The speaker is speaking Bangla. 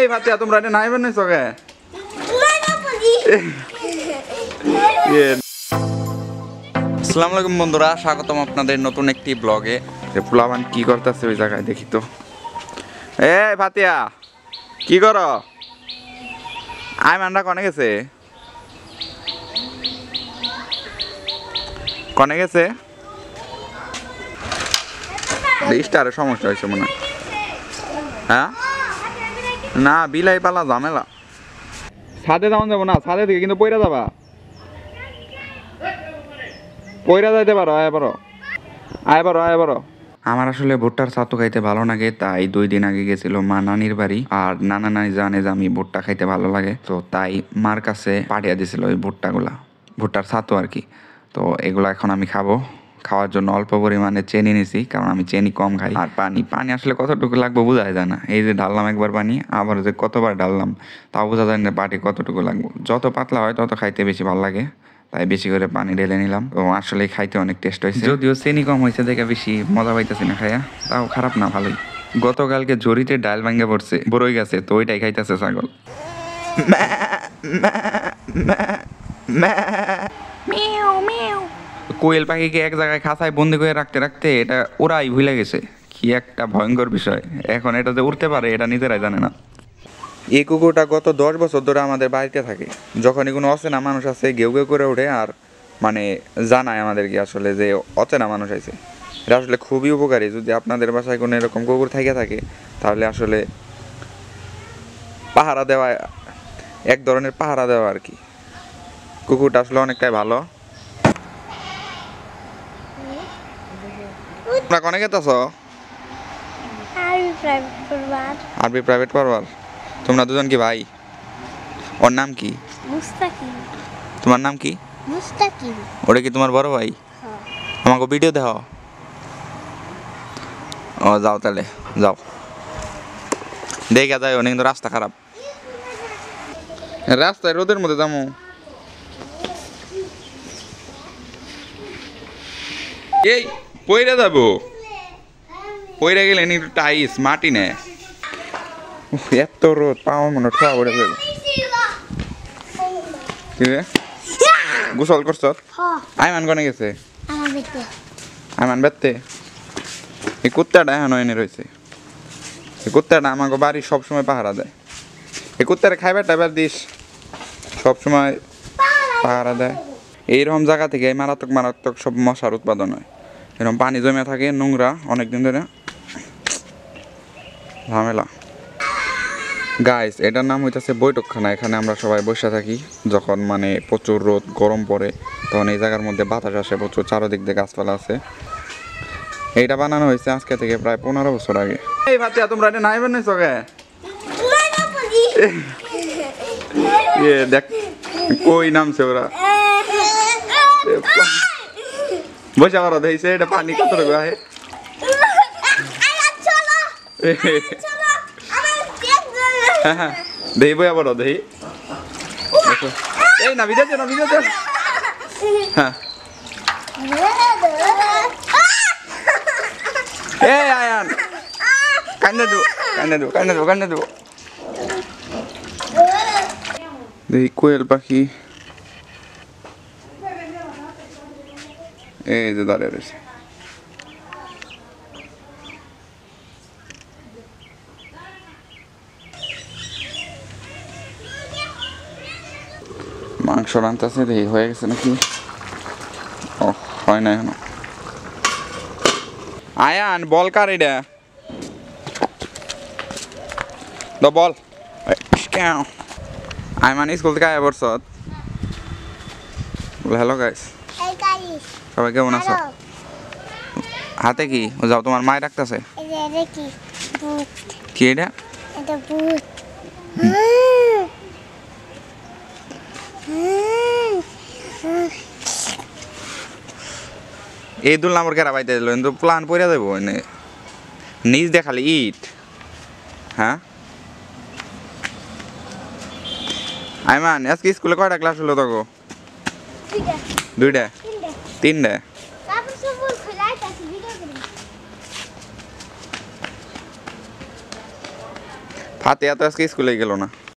এই ভাতিয়া তোমরা এটা নাইবেন না সগে আসসালামু আলাইকুম বন্ধুরা, স্বাগতম আপনাদের নতুন একটি ব্লগে। ফুলাবান কি করতেছে ওই জায়গায় দেখি তো। এই ভাতিয়া কি করো? আইমানরা কনে গেছে? কনে গেছে? স্টারের সমস্যা হয়েছে মনে হয়। হ্যাঁ না, বিলাই পালা ঝামেলা। ছাদে যাওয়া যাবো না, ছাদে থেকে কিন্তু পয়রা যাবা, পয়রা যাইতে পারো। আয় পারো। আমার আসলে ভুট্টার ছাতু খাইতে ভালো লাগে, তাই 2 দিন আগে গেছিল মা নানির বাড়ি। আর নানা নানি জানে যে আমি ভুট্টা খাইতে ভালো লাগে, তো তাই মার কাছে পাঠিয়ে দিয়েছিল ওই ভুট্টার ছাতু আর কি। তো এগুলো এখন আমি খাওয়ার জন্য অল্প পরিমাণে চিনি নিছি, কারণ আমি চিনি কম খাই। আর পানি আসলে কতটুকু লাগবে বোঝা যায় না। এই যে ঢাললাম একবার পানি, আবার যে কতবার ঢাললাম তাও বোঝা যায় না পানি কতটুকু লাগবে। যত পাতলা হয় তত খাইতে বেশি ভালো লাগে, তাই বেশি করে পানি ঢেলে নিলাম। তো আসলে খাইতে অনেক টেস্ট হয়েছে, যদিও চিনি কম হয়েছে দেখে বেশি মজা পাইতেছি না খাইয়া, তাও খারাপ না, ভালোই। গতকালকে জরিতে ডাল ভাঙ্গা পড়ছে, বড়ই গেছে, তো ওইটাই খাইতেছে ছাগল। কোয়েল পাখিকে এক জায়গায় খাঁচায় বন্দি করে রাখতে রাখতে এটা ওরাই ভুলে গেছে। কি একটা ভয়ঙ্কর বিষয়, এখন এটা যে উঠতে পারে এটা নিজেরাই জানে না। এই কুকুরটা গত 10 বছর ধরে আমাদের বাড়িতে থাকে। যখনই কোনো অচেনা মানুষ আছে ঘেউ ঘেউ করে ওঠে আর মানে জানায় আমাদেরকে আসলে যে অচেনা মানুষ আছে। এটা আসলে খুবই উপকারী। যদি আপনাদের বাসায় কোনো এরকম কুকুর থাকে তাহলে আসলে পাহারা দেওয়া, এক ধরনের পাহারা দেওয়া আর কি। কুকুরটা আসলে অনেকটাই ভালো। তোমরা কোনে গেতেছ? আরবি প্রাইভেট পড়বার। তোমরা দুজন কি ভাই? ওর নাম কি? মুস্তাকিম। তোমার নাম কি? মুস্তাকিম। ওটা কি তোমার বড় ভাই? হ্যাঁ। আমাকে ভিডিও দাও। ও যাও তাহলে, যাও। দেখা যায় অনেক কিন্তু রাস্তা খারাপ, রাস্তায় রোদের মধ্যে যাবো। এই পয়রা যাবো, পয়রা গেলে একটু টাইস মাটি নে। এত রোদ পাওয়া মনে ঠোয়া পড়ে যাবে। কি রে গোসল করছ? আইমান কনে গেছে? আইমান বেতে। এই কুত্তাটা এখন এনে রয়েছে। এই কুত্তাটা আমাকে বাড়ি সবসময় পাহারা দেয়। এই কুত্তাটা খাইবার টাইবার দিস, সবসময় পাহারা দেয়। এইরকম জায়গা থেকে মারাত্মক সব মশার উৎপাদন হয়। এরকম পানি জমে থাকে, নোংরা অনেকদিন ধরে, ঝামেলা। গাইস, এটার নাম হইতেছে বৈঠকখানা। এখানে আমরা সবাই বসে থাকি যখন মানে প্রচুর রোদ গরম পড়ে, তখন এই জায়গার মধ্যে বাতাস আসে প্রচুর, চারোদিক দিয়ে গাছপালা আছে। এইটা বানানো হয়েছে আজকে থেকে প্রায় 15 বছর আগে। এই ভাতিয়া তোমরা এটা নাইবেন না সগে দেখ কই নামছে ওরা। বসে আবার দেখছে এটা পানি কত রকম আহে। হ্যাঁ দেই বই আবার দেই। এই না ভিডিও না ভিডিও। হ্যাঁ এই আয়ান কান্না দেবো। দেখি কোয়েল পাখি এই যে দাঁড়িয়ে রয়েছে। মাংস রান্তাছে, দেখি হয়ে গেছে নাকি। ও হয় না এখনো। আয়ান বল কার এটা বল। আইমান স্কুল থেকে আয়া পড়ছ? হ্যালো গাইস, সবাই কেমন আছো? হাতে কি? ও যাও, তোমার মায় রাখতেছে কি এটা? এই দুল নাম্বার কেরা পাইতে দিল, কিন্তু প্লান পড়ে যাবো নিজ দেখালি ইট। হ্যাঁ আইমান আজকে স্কুলে কয়টা ক্লাস হলো তোকে? 2টা 3টা। ফাতে তো আজকে স্কুলে গেল না।